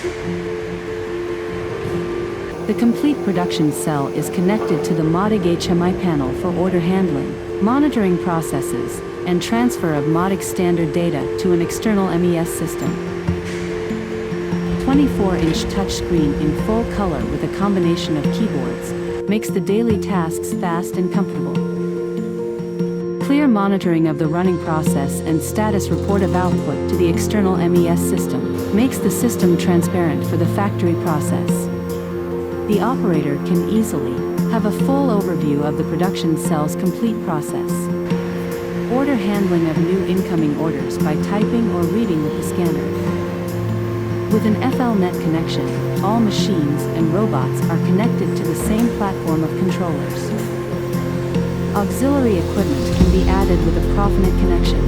The complete production cell is connected to the Modig HMI panel for order handling, monitoring processes, and transfer of Modig standard data to an external MES system. 24-inch touchscreen in full color with a combination of keyboards makes the daily tasks fast and comfortable. Clear monitoring of the running process and status report of output to the external MES system makes the system transparent for the factory process. The operator can easily have a full overview of the production cell's complete process. Order handling of new incoming orders by typing or reading with the scanner. With an FLNet connection, all machines and robots are connected to the same platform of controllers. Auxiliary equipment can be added with a Profinet connection.